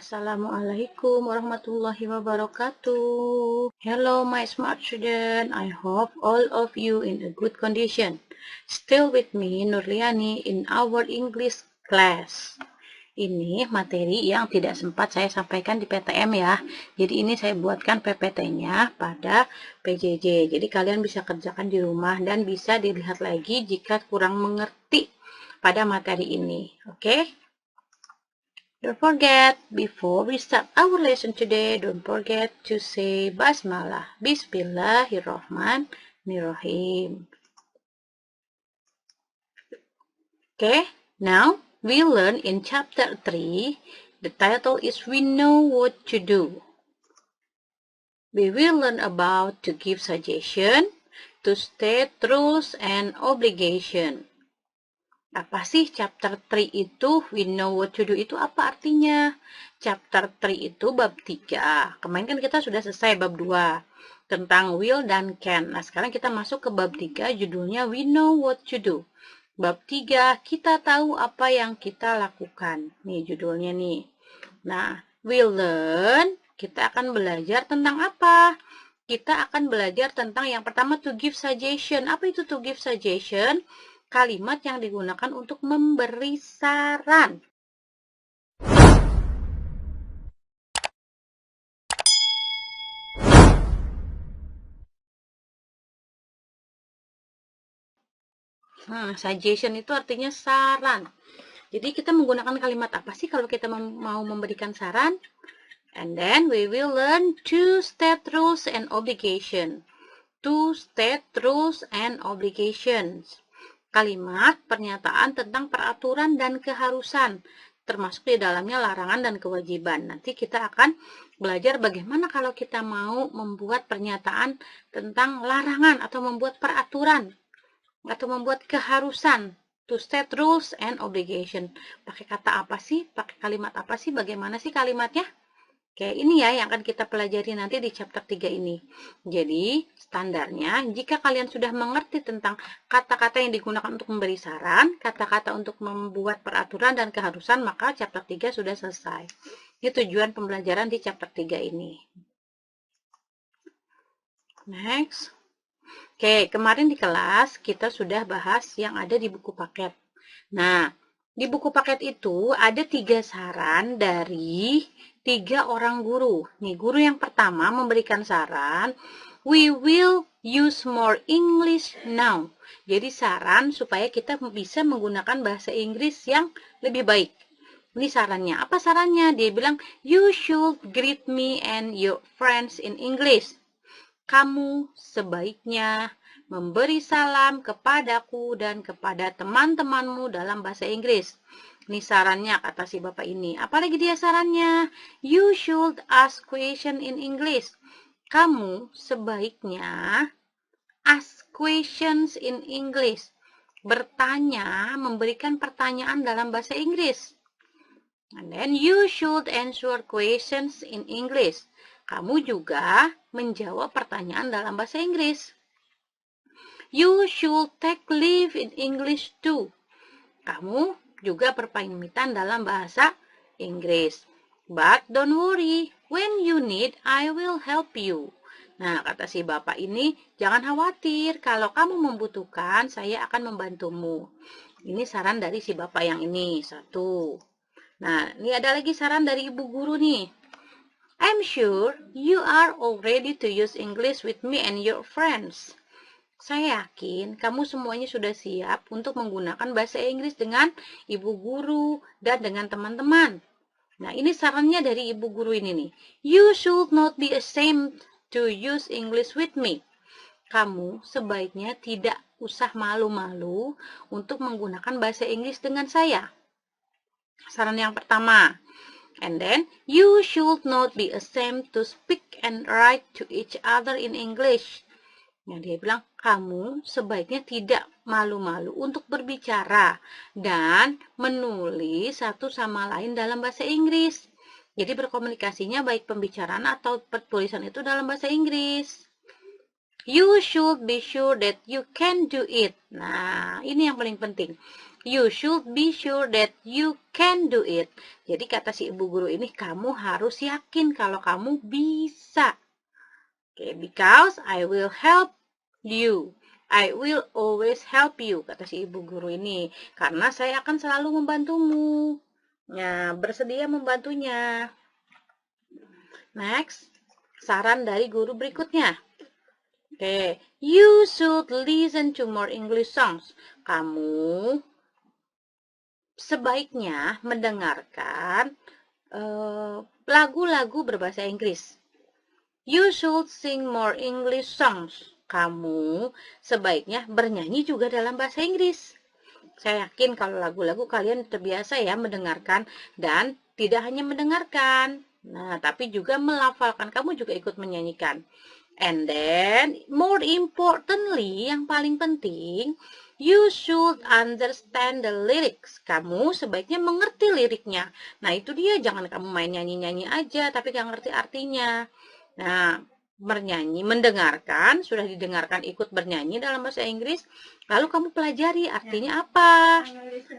Assalamualaikum warahmatullahi wabarakatuh. Hello my smart student, I hope all of you in a good condition. Still with me Nurliani in our English class. Ini materi yang tidak sempat saya sampaikan di PTM ya. Jadi ini saya buatkan PPT-nya pada PJJ. Jadi kalian bisa kerjakan di rumah dan bisa dilihat lagi jika kurang mengerti pada materi ini. Oke? Don't forget, before we start our lesson today, don't forget to say Basmalah. Bismillahirrahmanirrahim. Okay, now we learn in chapter 3. The title is We Know What to Do. We will learn about to give suggestion, to state rules and obligation. Apa sih chapter 3 itu? We know what to do itu apa artinya? Chapter 3 itu bab 3. Kemarin kan kita sudah selesai bab 2 tentang will dan can. Nah, sekarang kita masuk ke bab 3 judulnya We know what to do. Bab 3 kita tahu apa yang kita lakukan. Nih judulnya nih. Nah, we learn, kita akan belajar tentang apa? Kita akan belajar tentang yang pertama to give suggestion. Apa itu to give suggestion? Kalimat yang digunakan untuk memberi saran. Suggestion itu artinya saran. Jadi kita menggunakan kalimat apa sih kalau kita mau memberikan saran? And then we will learn to state rules and obligation. To state rules and obligations. Kalimat pernyataan tentang peraturan dan keharusan, termasuk di dalamnya larangan dan kewajiban. Nanti kita akan belajar bagaimana kalau kita mau membuat pernyataan tentang larangan atau membuat peraturan atau membuat keharusan. To state rules and obligation. Pakai kata apa sih? Pakai kalimat apa sih? Bagaimana sih kalimatnya? Oke, ini ya yang akan kita pelajari nanti di chapter 3 ini. Jadi, standarnya, jika kalian sudah mengerti tentang kata-kata yang digunakan untuk memberi saran, kata-kata untuk membuat peraturan dan keharusan, maka chapter 3 sudah selesai. Ini tujuan pembelajaran di chapter 3 ini. Next. Oke, kemarin di kelas kita sudah bahas yang ada di buku paket. Nah, di buku paket itu ada 3 saran dari 3 orang guru. Nih, guru yang pertama memberikan saran, we will use more English now. Jadi saran supaya kita bisa menggunakan bahasa Inggris yang lebih baik. Ini sarannya. Apa sarannya? Dia bilang, you should greet me and your friends in English. Kamu sebaiknya memberi salam kepadaku dan kepada teman-temanmu dalam bahasa Inggris. Ini sarannya kata si bapak ini. Apalagi dia sarannya? You should ask question in English. Kamu sebaiknya ask questions in English. Bertanya, memberikan pertanyaan dalam bahasa Inggris. And then you should answer questions in English. Kamu juga menjawab pertanyaan dalam bahasa Inggris. You should take leave in English too. Kamu juga berpamitan dalam bahasa Inggris. But don't worry, when you need, I will help you. Nah, kata si bapak ini, jangan khawatir, kalau kamu membutuhkan, saya akan membantumu. Ini saran dari si bapak yang ini, satu. Nah, ini ada lagi saran dari ibu guru nih. I'm sure you are all ready to use English with me and your friends. Saya yakin kamu semuanya sudah siap untuk menggunakan bahasa Inggris dengan ibu guru dan dengan teman-teman. Nah, ini sarannya dari ibu guru ini nih. You should not be ashamed to use English with me. Kamu sebaiknya tidak usah malu-malu untuk menggunakan bahasa Inggris dengan saya. Saran yang pertama. And then, you should not be ashamed to speak and write to each other in English. Nah, dia bilang, kamu sebaiknya tidak malu-malu untuk berbicara dan menulis satu sama lain dalam bahasa Inggris. Jadi berkomunikasinya baik pembicaraan atau tulisan itu dalam bahasa Inggris. You should be sure that you can do it. Nah, ini yang paling penting. You should be sure that you can do it. Jadi kata si ibu guru ini, kamu harus yakin kalau kamu bisa. Okay, because I will help you. I will always help you, kata si ibu guru ini. Karena saya akan selalu membantumu. Ya, bersedia membantunya. Next, saran dari guru berikutnya. Oke, you should listen to more English songs. Kamu sebaiknya mendengarkan lagu-lagu berbahasa Inggris. You should sing more English songs. Kamu sebaiknya bernyanyi juga dalam bahasa Inggris. Saya yakin kalau lagu-lagu kalian terbiasa ya mendengarkan dan tidak hanya mendengarkan. Nah, tapi juga melafalkan. Kamu juga ikut menyanyikan. And then, more importantly, yang paling penting, you should understand the lyrics. Kamu sebaiknya mengerti liriknya. Nah, itu dia. Jangan kamu main nyanyi-nyanyi aja, tapi gak ngerti artinya. Nah, bernyanyi, mendengarkan, sudah didengarkan ikut bernyanyi dalam bahasa Inggris, lalu kamu pelajari artinya apa.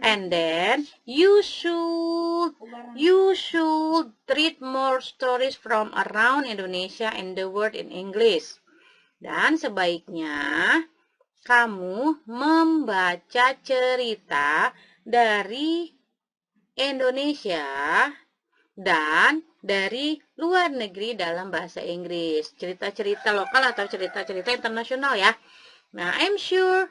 And then you should read more stories from around Indonesia and the world in English. Dan sebaiknya kamu membaca cerita dari Indonesia dan dari luar negeri dalam bahasa Inggris. Cerita-cerita lokal atau cerita-cerita internasional ya. Nah, I'm sure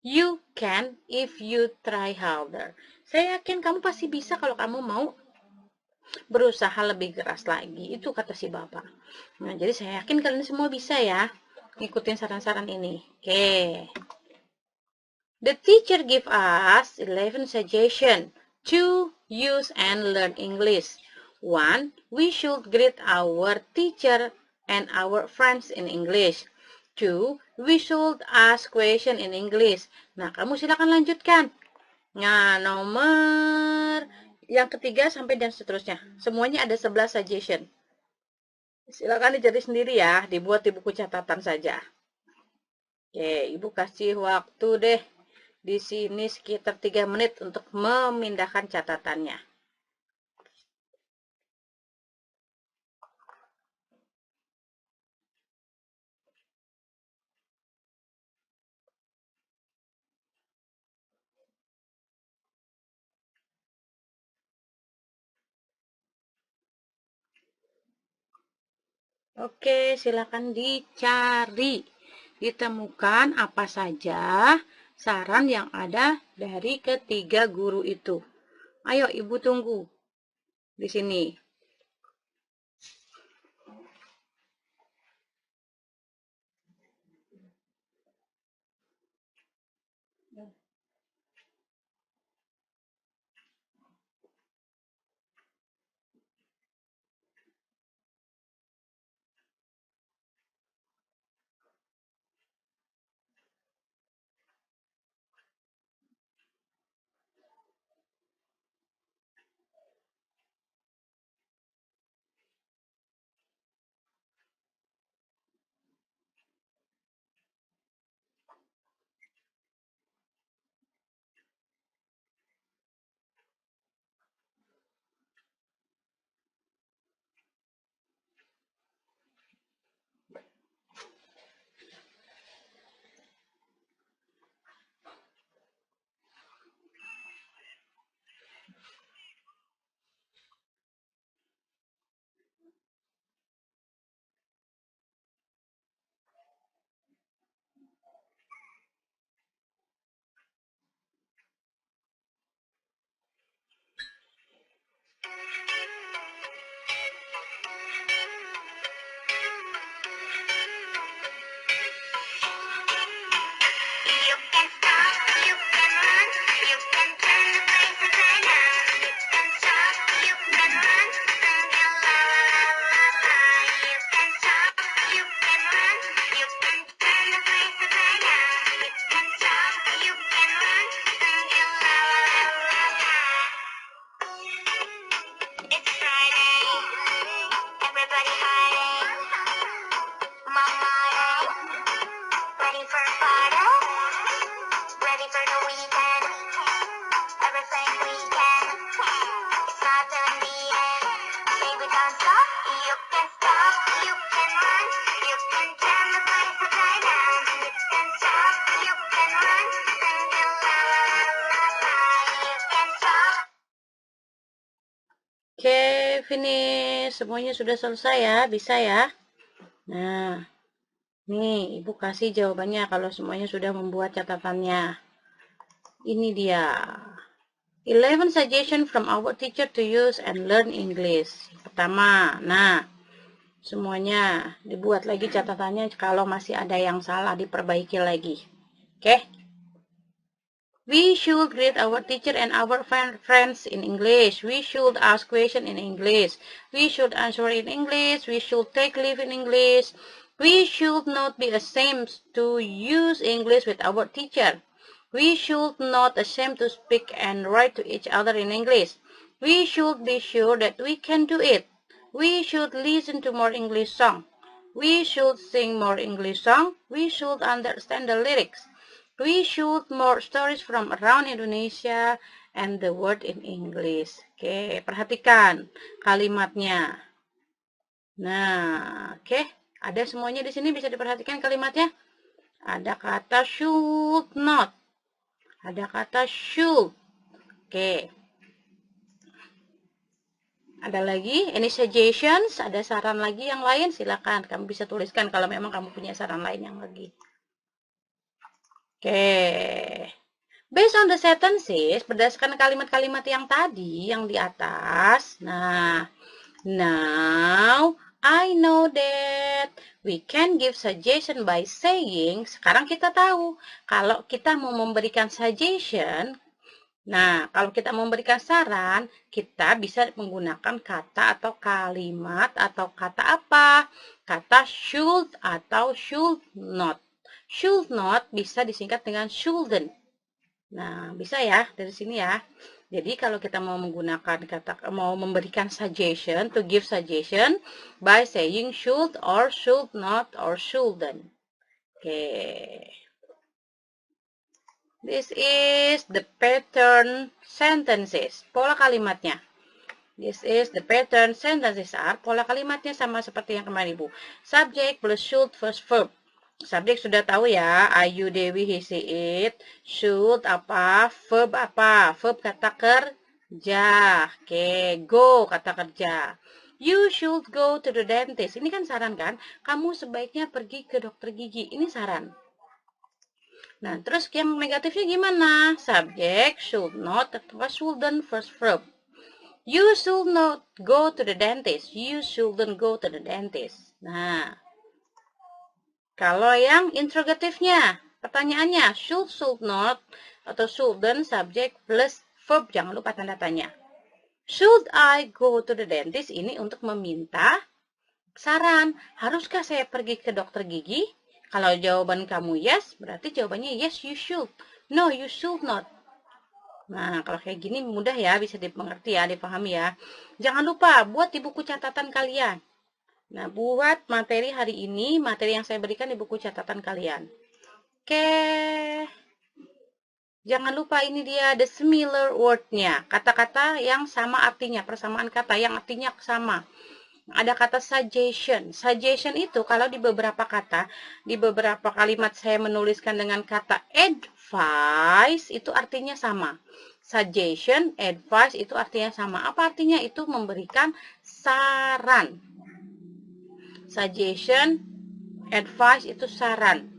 you can if you try harder. Saya yakin kamu pasti bisa kalau kamu mau berusaha lebih keras lagi. Itu kata si bapak. Nah, jadi saya yakin kalian semua bisa ya ngikutin saran-saran ini. Oke. The teacher give us 11 suggestions to use and learn English. 1. We should greet our teacher and our friends in English. 2. We should ask question in English. Nah, kamu silakan lanjutkan. Nah, nomor yang ketiga sampai dan seterusnya. Semuanya ada 11 suggestion. Silakan dicari sendiri ya, dibuat di buku catatan saja. Oke, Ibu kasih waktu deh di sini sekitar 3 menit untuk memindahkan catatannya. Oke, silakan dicari. Ditemukan apa saja saran yang ada dari ketiga guru itu. Ayo, Ibu tunggu di sini. finish. Semuanya sudah selesai ya, bisa ya. Nah, nih Ibu kasih jawabannya kalau semuanya sudah membuat catatannya. Ini dia. 11 suggestion from our teacher to use and learn English. Pertama, nah, semuanya dibuat lagi catatannya, kalau masih ada yang salah diperbaiki lagi. Oke? We should greet our teacher and our friends in English. We should ask questions in English. We should answer in English. We should take leave in English. We should not be ashamed to use English with our teacher. We should not ashamed to speak and write to each other in English. We should be sure that we can do it. We should listen to more English songs. We should sing more English songs. We should understand the lyrics. We should more stories from around Indonesia and the word in English. Oke, perhatikan kalimatnya. Nah, oke. Ada semuanya di sini, bisa diperhatikan kalimatnya. Ada kata should not. Ada kata should. Oke. Ada lagi, any suggestions? Ada saran lagi yang lain? Silakan, kamu bisa tuliskan kalau memang kamu punya saran lain yang lagi. Oke. Based on the sentences, berdasarkan kalimat-kalimat yang tadi, yang di atas. Nah, now I know that we can give suggestion by saying. Sekarang kita tahu, kalau kita mau memberikan suggestion, nah, kalau kita memberikan saran, kita bisa menggunakan kata atau kalimat atau kata apa? Kata should atau should not. Should not bisa disingkat dengan shouldn't. Nah, bisa ya dari sini ya. Jadi kalau kita mau menggunakan mau memberikan suggestion, to give suggestion by saying should or should not or shouldn't. Oke. This is the pattern sentences. Pola kalimatnya. This is the pattern sentences are. Pola kalimatnya sama seperti yang kemarin Ibu. Subject plus should plus verb. Subjek sudah tahu ya, Ayu, Dewi, he, she, it. Should apa? Verb apa? Verb kata kerja. Oke, go kata kerja. You should go to the dentist. Ini kan saran kan? Kamu sebaiknya pergi ke dokter gigi. Ini saran. Nah, terus yang negatifnya gimana? Subjek, should not, atau shouldn't, first verb. You should not go to the dentist. You shouldn't go to the dentist. Nah, kalau yang interrogatifnya, pertanyaannya should not atau shouldn't, subjek plus verb, jangan lupa tanda tanya. Should I go to the dentist? Ini untuk meminta saran. Haruskah saya pergi ke dokter gigi? Kalau jawaban kamu yes, berarti jawabannya yes you should. No you should not. Nah, kalau kayak gini mudah ya, bisa dimengerti ya, dipahami ya. Jangan lupa buat di buku catatan kalian. Nah, buat materi hari ini, materi yang saya berikan di buku catatan kalian. Oke. Jangan lupa ini dia the similar word-nya. Kata-kata yang sama artinya, persamaan kata yang artinya sama. Ada kata suggestion. Suggestion itu kalau di beberapa kata, di beberapa kalimat saya menuliskan dengan kata advice, itu artinya sama. Suggestion, advice itu artinya sama. Apa artinya? Itu memberikan saran. Suggestion, advice itu saran.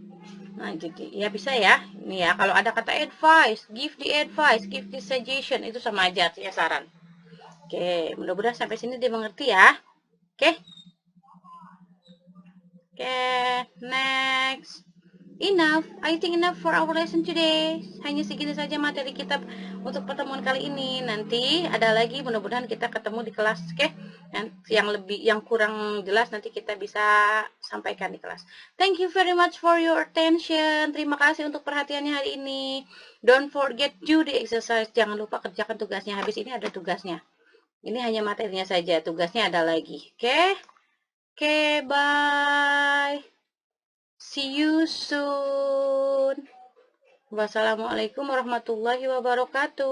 Nah, jadi ya bisa ya. Ini ya, kalau ada kata advice, give the suggestion, itu sama aja artinya saran. Oke, mudah-mudahan sampai sini dimengerti ya. Oke. Oke, next. Enough, I think enough for our lesson today. Hanya segini saja materi kita untuk pertemuan kali ini. Nanti ada lagi, mudah-mudahan kita ketemu di kelas, oke? Yang kurang jelas nanti kita bisa sampaikan di kelas. Thank you very much for your attention. Terima kasih untuk perhatiannya hari ini. Don't forget do the exercise. Jangan lupa kerjakan tugasnya. Habis ini ada tugasnya. Ini hanya materinya saja. Tugasnya ada lagi, oke? Oke, bye. See you soon. Wassalamualaikum warahmatullahi wabarakatuh.